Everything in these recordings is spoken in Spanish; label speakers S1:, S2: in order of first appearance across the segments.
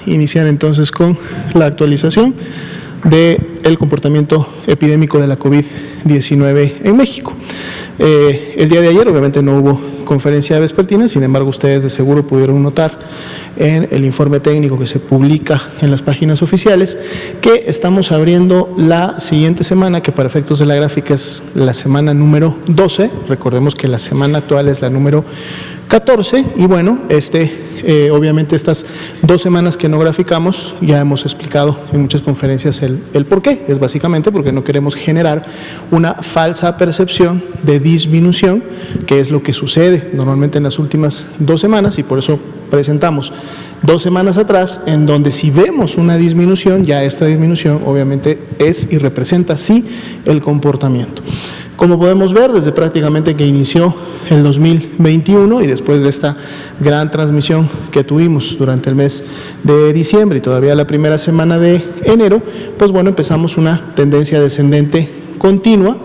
S1: iniciar entonces con la actualización del comportamiento epidémico de la COVID-19 en México. El día de ayer obviamente no hubo conferencia vespertina, sin embargo ustedes de seguro pudieron notar en el informe técnico que se publica en las páginas oficiales que estamos abriendo la siguiente semana, que para efectos de la gráfica es la semana número 12, recordemos que la semana actual es la número 14, y bueno, obviamente estas 2 semanas que no graficamos, ya hemos explicado en muchas conferencias el por qué. Es básicamente porque no queremos generar una falsa percepción de disminución, que es lo que sucede normalmente en las últimas 2 semanas, y por eso presentamos 2 semanas atrás, en donde si vemos una disminución, ya esta disminución obviamente es y representa sí el comportamiento. Como podemos ver, desde prácticamente que inició el 2021 y después de esta gran transmisión que tuvimos durante el mes de diciembre y todavía la primera semana de enero, pues bueno, empezamos una tendencia descendente continua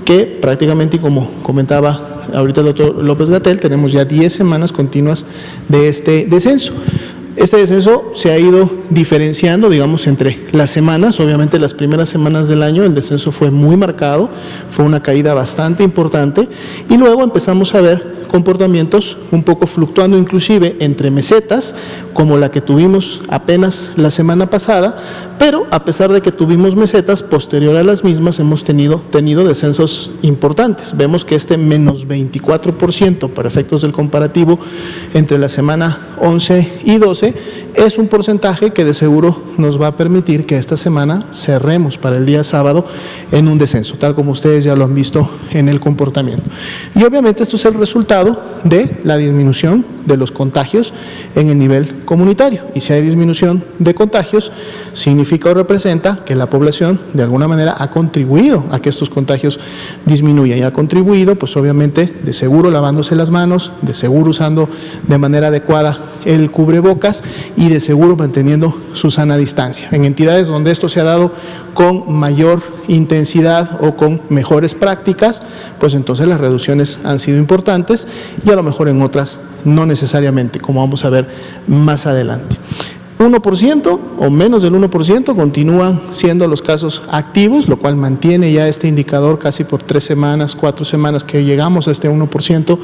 S1: que prácticamente, como comentaba ahorita el doctor López-Gatell, tenemos ya 10 semanas continuas de este descenso. Este descenso se ha ido diferenciando, digamos, entre las semanas. Obviamente las primeras semanas del año el descenso fue muy marcado, fue una caída bastante importante, y luego empezamos a ver comportamientos un poco fluctuando, inclusive entre mesetas, como la que tuvimos apenas la semana pasada, pero a pesar de que tuvimos mesetas, posterior a las mismas hemos tenido descensos importantes. Vemos que menos 24% para efectos del comparativo entre la semana 11 y 12 es un porcentaje que de seguro nos va a permitir que esta semana cerremos para el día sábado en un descenso, tal como ustedes ya lo han visto en el comportamiento. Y obviamente esto es el resultado de la disminución de los contagios en el nivel comunitario, y si hay disminución de contagios, significa o representa que la población de alguna manera ha contribuido a que estos contagios disminuyan, y ha contribuido pues obviamente de seguro lavándose las manos, de seguro usando de manera adecuada el cubrebocas y de seguro manteniendo su sana distancia. En entidades donde esto se ha dado con mayor intensidad o con mejores prácticas, pues entonces las reducciones han sido importantes, y a lo mejor en otras no necesariamente, como vamos a ver más adelante. 1% o menos del 1% continúan siendo los casos activos, lo cual mantiene ya este indicador casi por 3 semanas, 4 semanas que llegamos a este 1%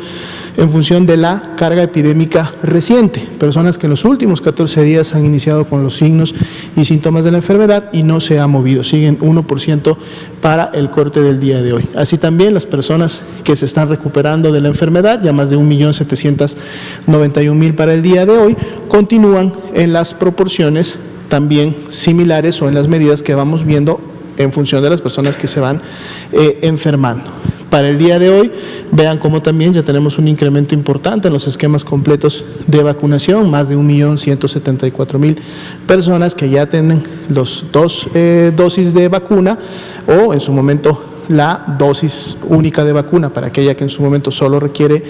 S1: en función de la carga epidémica reciente. Personas que en los últimos 14 días han iniciado con los signos y síntomas de la enfermedad y no se ha movido, siguen 1% para el corte del día de hoy. Así también las personas que se están recuperando de la enfermedad, ya más de 1.791.000 para el día de hoy, continúan en las proporciones también similares o en las medidas que vamos viendo en función de las personas que se van enfermando. Para el día de hoy, vean cómo también ya tenemos un incremento importante en los esquemas completos de vacunación, más de 1.174.000 personas que ya tienen los 2 dosis de vacuna, o en su momento la dosis única de vacuna para aquella que en su momento solo requiere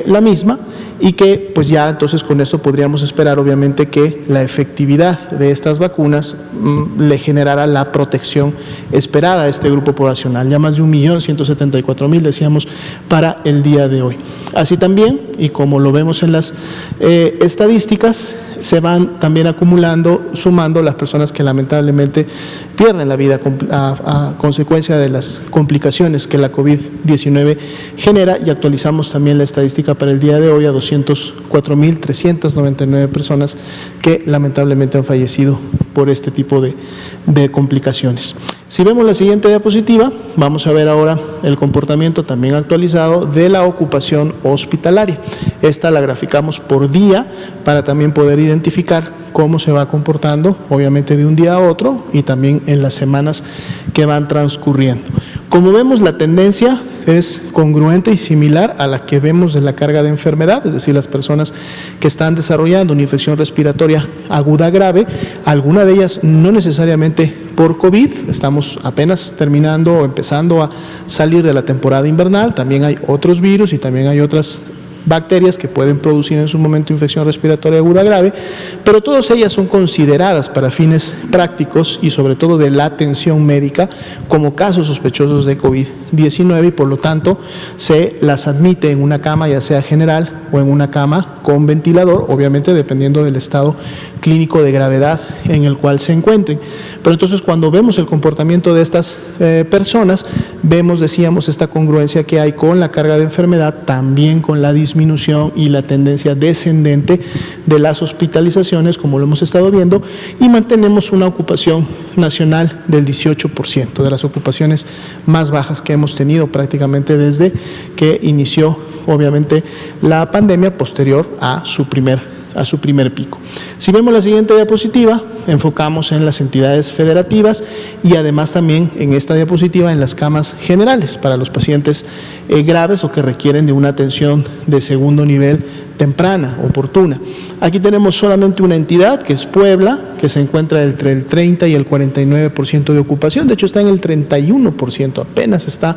S1: la misma, y que pues ya entonces con esto podríamos esperar obviamente que la efectividad de estas vacunas le generara la protección esperada a este grupo poblacional, ya más de 1.174.000 decíamos para el día de hoy. Así también, y como lo vemos en las estadísticas, se van también acumulando, sumando las personas que lamentablemente pierden la vida a consecuencia de las complicaciones que la COVID-19 genera, y actualizamos también la estadística para el día de hoy a 204.399 personas que lamentablemente han fallecido por este tipo de complicaciones. Si vemos la siguiente diapositiva, vamos a ver ahora el comportamiento también actualizado de la ocupación hospitalaria. Esta la graficamos por día para también poder identificar cómo se va comportando, obviamente de un día a otro, y también en las semanas que van transcurriendo. Como vemos, la tendencia es congruente y similar a la que vemos de la carga de enfermedad, es decir, las personas que están desarrollando una infección respiratoria aguda grave, alguna de ellas no necesariamente por COVID, estamos apenas terminando o empezando a salir de la temporada invernal, también hay otros virus y también hay otras bacterias que pueden producir en su momento infección respiratoria aguda grave, pero todas ellas son consideradas para fines prácticos y sobre todo de la atención médica como casos sospechosos de COVID-19 y por lo tanto se las admite en una cama ya sea general o en una cama con ventilador, obviamente dependiendo del estado clínico de gravedad en el cual se encuentren. Pero entonces cuando vemos el comportamiento de estas personas, vemos, decíamos, esta congruencia que hay con la carga de enfermedad, también con la disminución y la tendencia descendente de las hospitalizaciones, como lo hemos estado viendo, y mantenemos una ocupación nacional del 18%, de las ocupaciones más bajas que hemos tenido prácticamente desde que inició, obviamente, la pandemia posterior a su primer pico. Si vemos la siguiente diapositiva, enfocamos en las entidades federativas y además también en esta diapositiva en las camas generales para los pacientes graves o que requieren de una atención de segundo nivel temprana, oportuna. Aquí tenemos solamente una entidad que es Puebla, que se encuentra entre el 30 y el 49% de ocupación, de hecho está en el 31%, apenas está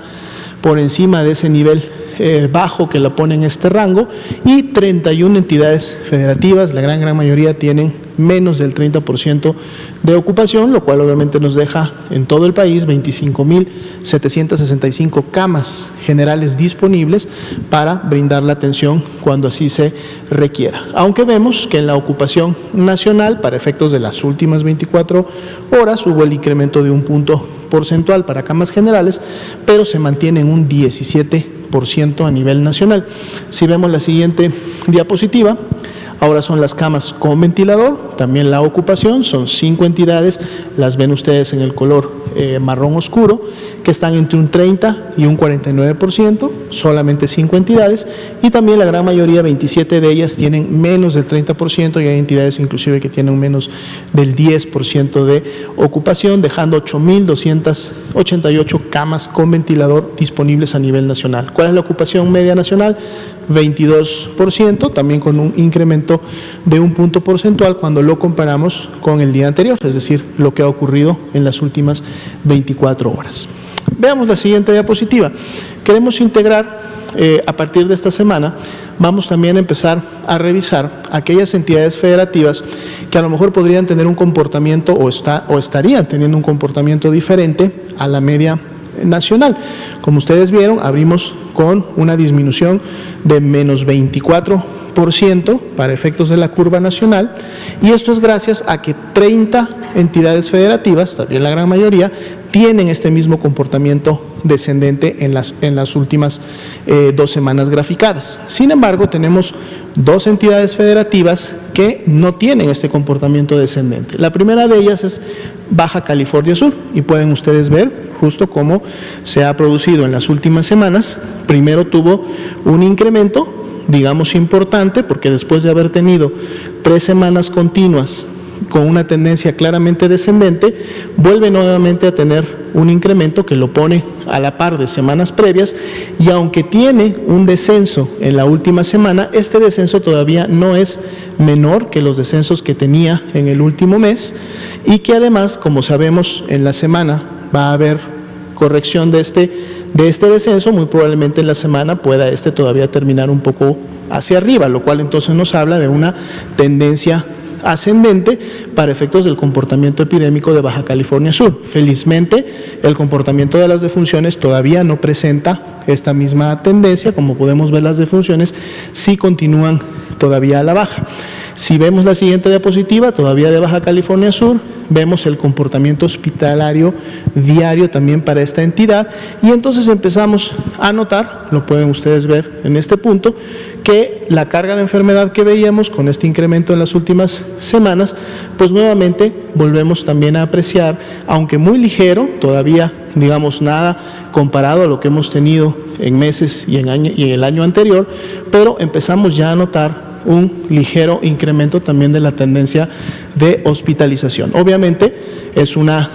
S1: por encima de ese nivel bajo que la pone en este rango, y 31 entidades federativas, la gran mayoría tienen menos del 30% de ocupación, lo cual obviamente nos deja en todo el país 25.765 camas generales disponibles para brindar la atención cuando así se requiera. Aunque vemos que en la ocupación nacional, para efectos de las últimas 24 horas, hubo el incremento de un punto porcentual para camas generales, pero se mantiene en un 17% a nivel nacional. Si vemos la siguiente diapositiva, ahora son las camas con ventilador, también la ocupación, son 5 entidades, las ven ustedes en el color marrón oscuro, que están entre un 30 y un 49%, solamente 5 entidades, y también la gran mayoría, 27 de ellas, tienen menos del 30%, y hay entidades inclusive que tienen menos del 10% de ocupación, dejando 8.288 camas con ventilador disponibles a nivel nacional. ¿Cuál es la ocupación media nacional? 22%, también con un incremento de un punto porcentual cuando lo comparamos con el día anterior, es decir, lo que ha ocurrido en las últimas 24 horas. Veamos la siguiente diapositiva. Queremos integrar, a partir de esta semana, vamos también a empezar a revisar aquellas entidades federativas que a lo mejor podrían tener un comportamiento o estarían teniendo un comportamiento diferente a la media nacional. Como ustedes vieron, abrimos con una disminución de menos 24% para efectos de la curva nacional, y esto es gracias a que 30 entidades federativas, también la gran mayoría, tienen este mismo comportamiento descendente en las últimas 2 semanas graficadas. Sin embargo, tenemos 2 entidades federativas que no tienen este comportamiento descendente. La primera de ellas es Baja California Sur, y pueden ustedes ver justo cómo se ha producido en las últimas semanas. Primero tuvo un incremento, digamos, importante, porque después de haber tenido 3 semanas continuas con una tendencia claramente descendente, vuelve nuevamente a tener un incremento que lo pone a la par de semanas previas, y aunque tiene un descenso en la última semana, este descenso todavía no es menor que los descensos que tenía en el último mes, y que además, como sabemos, en la semana va a haber corrección de este descenso, muy probablemente en la semana pueda todavía terminar un poco hacia arriba, lo cual entonces nos habla de una tendencia ascendente para efectos del comportamiento epidémico de Baja California Sur. Felizmente, el comportamiento de las defunciones todavía no presenta esta misma tendencia. Como podemos ver, las defunciones sí continúan todavía a la baja. Si vemos la siguiente diapositiva, todavía de Baja California Sur, vemos el comportamiento hospitalario diario también para esta entidad, y entonces empezamos a notar, lo pueden ustedes ver en este punto, que la carga de enfermedad que veíamos con este incremento en las últimas semanas, pues nuevamente volvemos también a apreciar, aunque muy ligero, todavía digamos nada comparado a lo que hemos tenido en meses y en el año anterior, pero empezamos ya a notar un ligero incremento también de la tendencia de hospitalización. Obviamente es una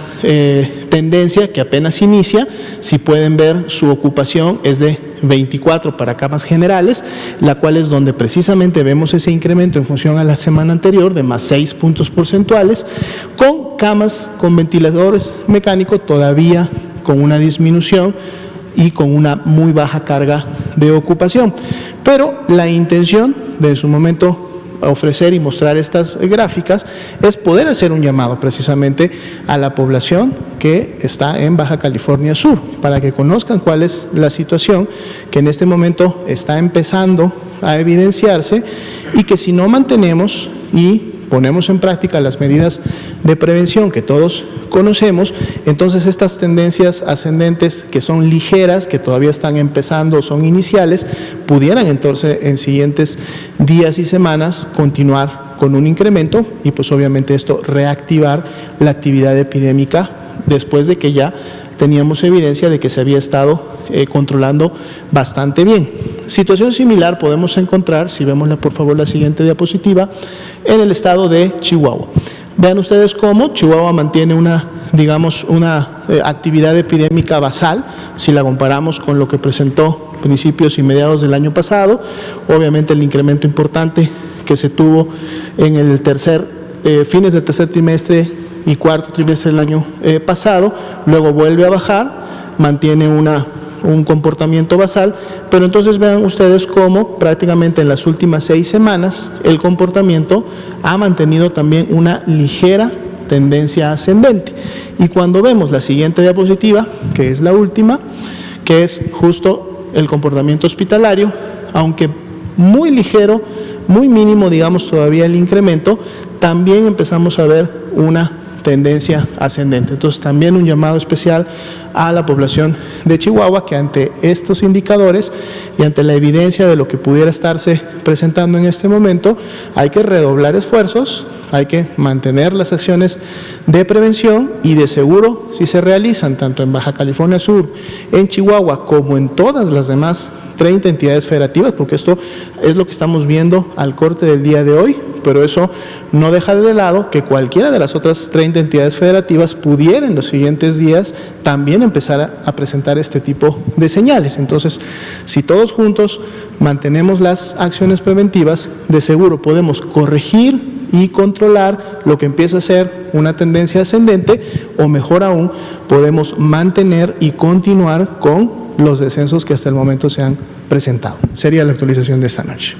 S1: tendencia que apenas inicia. Si pueden ver, su ocupación es de 24 para camas generales, la cual es donde precisamente vemos ese incremento en función a la semana anterior de más 6 puntos porcentuales, con camas con ventiladores mecánicos todavía con una disminución y con una muy baja carga de ocupación. Pero la intención de en su momento ofrecer y mostrar estas gráficas es poder hacer un llamado precisamente a la población que está en Baja California Sur, para que conozcan cuál es la situación que en este momento está empezando a evidenciarse, y que si no mantenemos y ponemos en práctica las medidas de prevención que todos conocemos, entonces estas tendencias ascendentes, que son ligeras, que todavía están empezando, son iniciales, pudieran entonces en siguientes días y semanas continuar con un incremento y pues obviamente esto reactivar la actividad epidémica después de que ya teníamos evidencia de que se había estado controlando bastante bien. Situación similar podemos encontrar, si vemos por favor la siguiente diapositiva, en el estado de Chihuahua. Vean ustedes cómo Chihuahua mantiene una actividad epidémica basal, si la comparamos con lo que presentó principios y mediados del año pasado. Obviamente el incremento importante que se tuvo en el fines del tercer trimestre y cuarto trimestre del año pasado, luego vuelve a bajar, mantiene un comportamiento basal, pero entonces vean ustedes cómo prácticamente en las últimas 6 semanas el comportamiento ha mantenido también una ligera tendencia ascendente. Y cuando vemos la siguiente diapositiva, que es la última, que es justo el comportamiento hospitalario, aunque muy ligero, muy mínimo, digamos, todavía el incremento, también empezamos a ver una tendencia ascendente. Entonces también un llamado especial a la población de Chihuahua, que ante estos indicadores y ante la evidencia de lo que pudiera estarse presentando en este momento, hay que redoblar esfuerzos, hay que mantener las acciones de prevención, y de seguro si se realizan tanto en Baja California Sur, en Chihuahua, como en todas las demás 30 entidades federativas, porque esto es lo que estamos viendo al corte del día de hoy, pero eso no deja de lado que cualquiera de las otras 30 entidades federativas pudiera en los siguientes días también empezar a presentar este tipo de señales. Entonces, si todos juntos mantenemos las acciones preventivas, de seguro podemos corregir y controlar lo que empieza a ser una tendencia ascendente, o mejor aún, podemos mantener y continuar con los descensos que hasta el momento se han presentado. Sería la actualización de esta noche.